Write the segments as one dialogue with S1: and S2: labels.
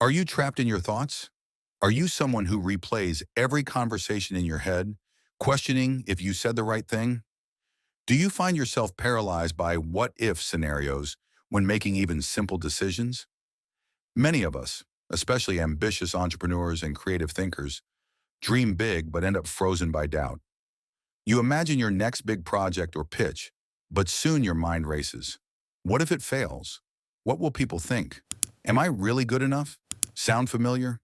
S1: Are you trapped in your thoughts? Are you someone who replays every conversation in your head, questioning if you said the right thing? Do you find yourself paralyzed by what-if scenarios when making even simple decisions? Many of us, especially ambitious entrepreneurs and creative thinkers, dream big but end up frozen by doubt. You imagine your next big project or pitch, but soon your mind races. What if it fails? What will people think? Am I really good enough? Sound familiar?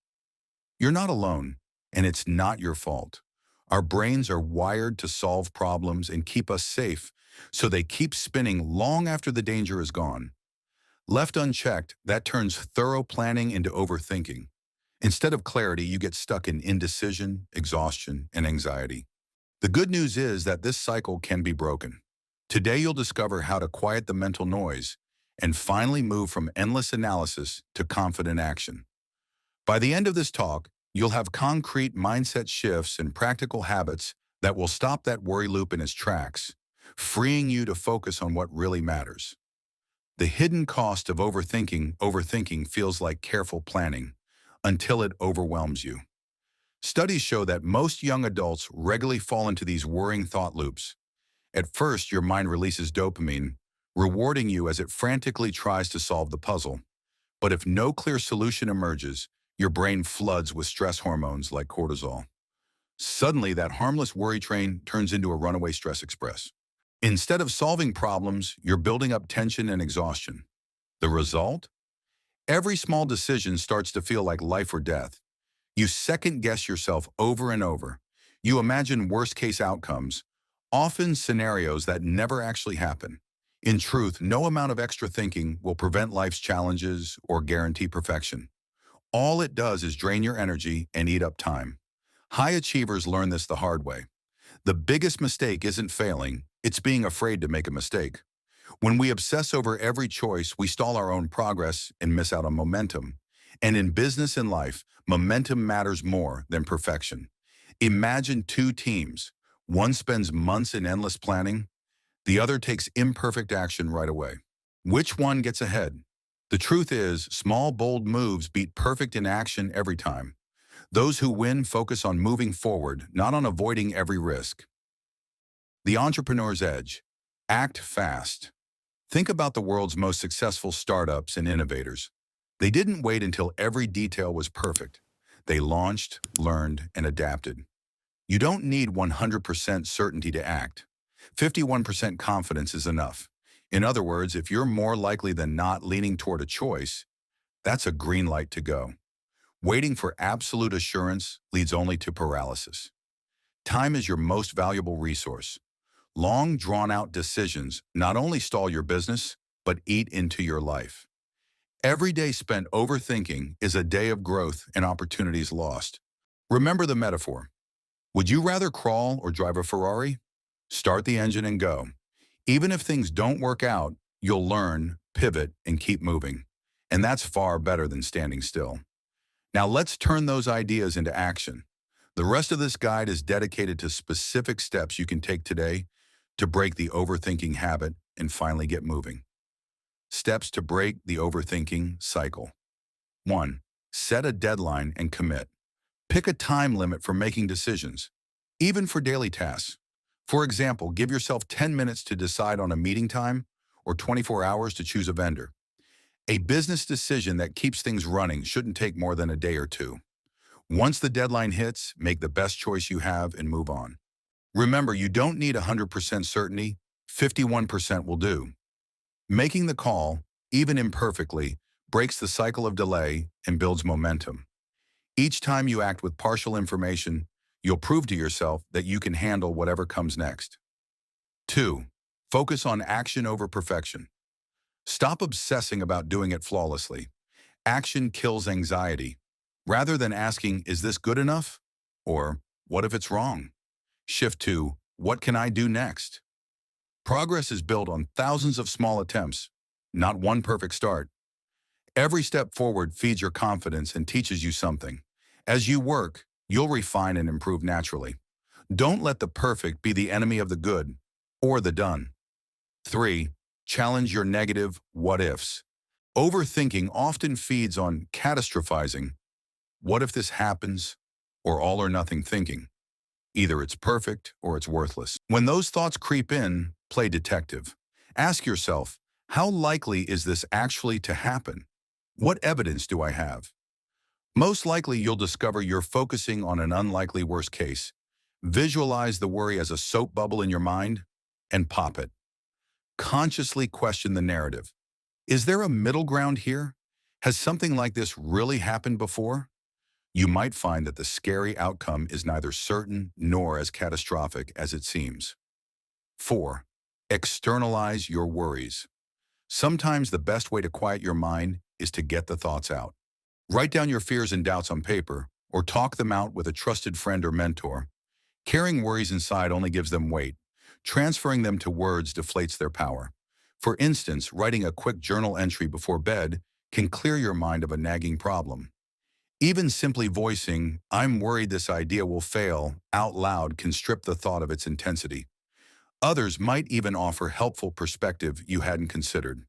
S1: You're not alone, and it's not your fault. Our brains are wired to solve problems and keep us safe, so they keep spinning long after the danger is gone. Left unchecked, that turns thorough planning into overthinking. Instead of clarity, you get stuck in indecision, exhaustion, and anxiety. The good news is that this cycle can be broken. Today, you'll discover how to quiet the mental noise and finally move from endless analysis to confident action. By the end of this talk, you'll have concrete mindset shifts and practical habits that will stop that worry loop in its tracks, freeing you to focus on what really matters. The hidden cost of overthinking feels like careful planning until it overwhelms you. Studies show that most young adults regularly fall into these worrying thought loops. At first, your mind releases dopamine, rewarding you as it frantically tries to solve the puzzle. But if no clear solution emerges, your brain floods with stress hormones like cortisol. Suddenly, that harmless worry train turns into a runaway stress express. Instead of solving problems, you're building up tension and exhaustion. The result? Every small decision starts to feel like life or death. You second-guess yourself over and over. You imagine worst-case outcomes, often scenarios that never actually happen. In truth, no amount of extra thinking will prevent life's challenges or guarantee perfection. All it does is drain your energy and eat up time. High achievers learn this the hard way. The biggest mistake isn't failing, it's being afraid to make a mistake. When we obsess over every choice, we stall our own progress and miss out on momentum. And in business and life, momentum matters more than perfection. Imagine two teams. One spends months in endless planning, the other takes imperfect action right away. Which one gets ahead? The truth is, small, bold moves beat perfect inaction every time. Those who win focus on moving forward, not on avoiding every risk. The entrepreneur's edge. Act fast. Think about the world's most successful startups and innovators. They didn't wait until every detail was perfect. They launched, learned, and adapted. You don't need 100% certainty to act. 51% confidence is enough. In other words, if you're more likely than not leaning toward a choice, that's a green light to go. Waiting for absolute assurance leads only to paralysis. Time is your most valuable resource. Long, drawn-out decisions not only stall your business, but eat into your life. Every day spent overthinking is a day of growth and opportunities lost. Remember the metaphor. Would you rather crawl or drive a Ferrari? Start the engine and go. Even if things don't work out, you'll learn, pivot, and keep moving. And that's far better than standing still. Now let's turn those ideas into action. The rest of this guide is dedicated to specific steps you can take today to break the overthinking habit and finally get moving. Steps to break the overthinking cycle. 1. Set a deadline and commit. Pick a time limit for making decisions, even for daily tasks. For example, give yourself 10 minutes to decide on a meeting time or 24 hours to choose a vendor. A business decision that keeps things running shouldn't take more than a day or two. Once the deadline hits, make the best choice you have and move on. Remember, you don't need 100% certainty, 51% will do. Making the call, even imperfectly, breaks the cycle of delay and builds momentum. Each time you act with partial information, you'll prove to yourself that you can handle whatever comes next. 2. Focus on action over perfection. Stop obsessing about doing it flawlessly. Action kills anxiety. Rather than asking, is this good enough? Or, what if it's wrong? Shift to, what can I do next? Progress is built on thousands of small attempts, not one perfect start. Every step forward feeds your confidence and teaches you something. As you work, you'll refine and improve naturally. Don't let the perfect be the enemy of the good or the done. 3. Challenge your negative what-ifs. Overthinking often feeds on catastrophizing. What if this happens? Or all or nothing thinking. Either it's perfect or it's worthless. When those thoughts creep in, play detective. Ask yourself, how likely is this actually to happen? What evidence do I have? Most likely you'll discover you're focusing on an unlikely worst case. Visualize the worry as a soap bubble in your mind and pop it. Consciously question the narrative. Is there a middle ground here? Has something like this really happened before? You might find that the scary outcome is neither certain nor as catastrophic as it seems. 4. Externalize your worries. Sometimes the best way to quiet your mind is to get the thoughts out. Write down your fears and doubts on paper, or talk them out with a trusted friend or mentor. Carrying worries inside only gives them weight. Transferring them to words deflates their power. For instance, writing a quick journal entry before bed can clear your mind of a nagging problem. Even simply voicing, "I'm worried this idea will fail," out loud can strip the thought of its intensity. Others might even offer helpful perspective you hadn't considered.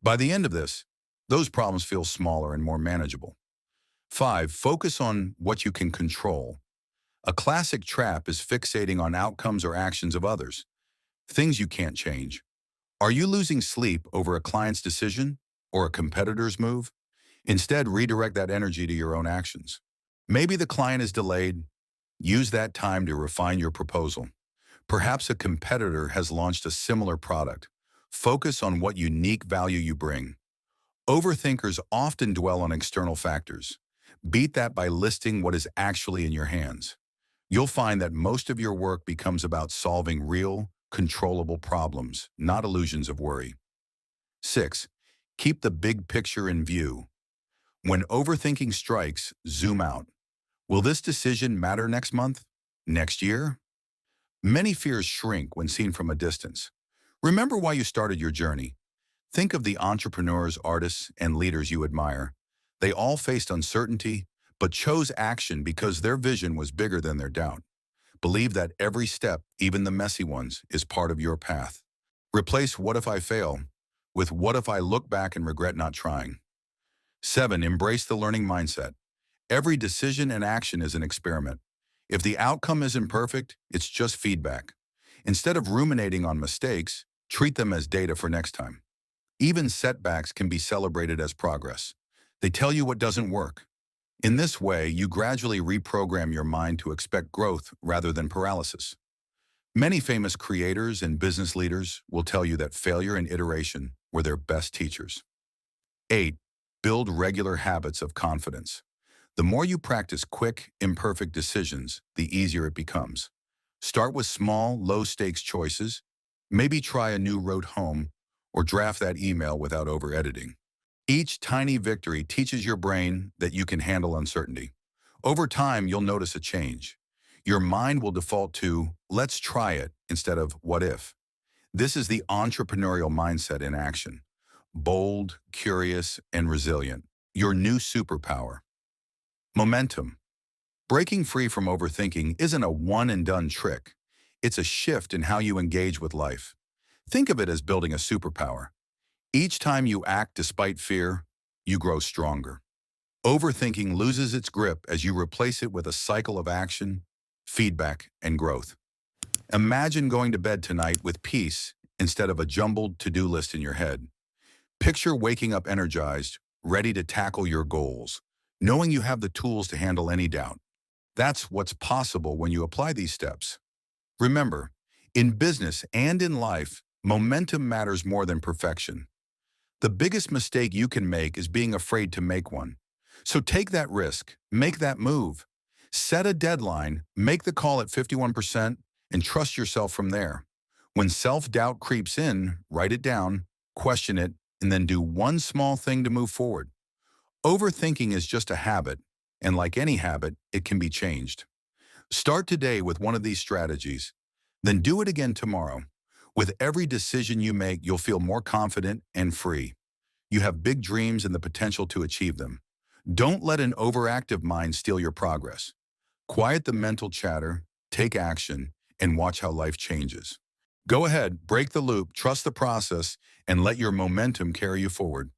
S1: By the end of this, those problems feel smaller and more manageable. 5. Focus on what you can control. A classic trap is fixating on outcomes or actions of others, things you can't change. Are you losing sleep over a client's decision or a competitor's move? Instead, redirect that energy to your own actions. Maybe the client is delayed. Use that time to refine your proposal. Perhaps a competitor has launched a similar product. Focus on what unique value you bring. Overthinkers often dwell on external factors. Beat that by listing what is actually in your hands. You'll find that most of your work becomes about solving real, controllable problems, not illusions of worry. 6. Keep the big picture in view. When overthinking strikes, zoom out. Will this decision matter next month? Next year? Many fears shrink when seen from a distance. Remember why you started your journey. Think of the entrepreneurs, artists, and leaders you admire. They all faced uncertainty, but chose action because their vision was bigger than their doubt. Believe that every step, even the messy ones, is part of your path. Replace "what if I fail" with "what if I look back and regret not trying." 7. Embrace the learning mindset. Every decision and action is an experiment. If the outcome isn't perfect, it's just feedback. Instead of ruminating on mistakes, treat them as data for next time. Even setbacks can be celebrated as progress. They tell you what doesn't work. In this way, you gradually reprogram your mind to expect growth rather than paralysis. Many famous creators and business leaders will tell you that failure and iteration were their best teachers. 8. Build regular habits of confidence. The more you practice quick, imperfect decisions, the easier it becomes. Start with small, low-stakes choices. Maybe try a new route home or draft that email without over-editing. Each tiny victory teaches your brain that you can handle uncertainty. Over time, you'll notice a change. Your mind will default to "let's try it" instead of "what if." This is the entrepreneurial mindset in action. Bold, curious, and resilient. Your new superpower. Momentum. Breaking free from overthinking isn't a one-and-done trick. It's a shift in how you engage with life. Think of it as building a superpower. Each time you act despite fear, you grow stronger. Overthinking loses its grip as you replace it with a cycle of action, feedback, and growth. Imagine going to bed tonight with peace instead of a jumbled to-do list in your head. Picture waking up energized, ready to tackle your goals, knowing you have the tools to handle any doubt. That's what's possible when you apply these steps. Remember, in business and in life, momentum matters more than perfection. The biggest mistake you can make is being afraid to make one. So take that risk, make that move. Set a deadline, make the call at 51%, and trust yourself from there. When self-doubt creeps in, write it down, question it, and then do one small thing to move forward. Overthinking is just a habit, and like any habit, it can be changed. Start today with one of these strategies, then do it again tomorrow. With every decision you make, you'll feel more confident and free. You have big dreams and the potential to achieve them. Don't let an overactive mind steal your progress. Quiet the mental chatter, take action, and watch how life changes. Go ahead, break the loop, trust the process, and let your momentum carry you forward.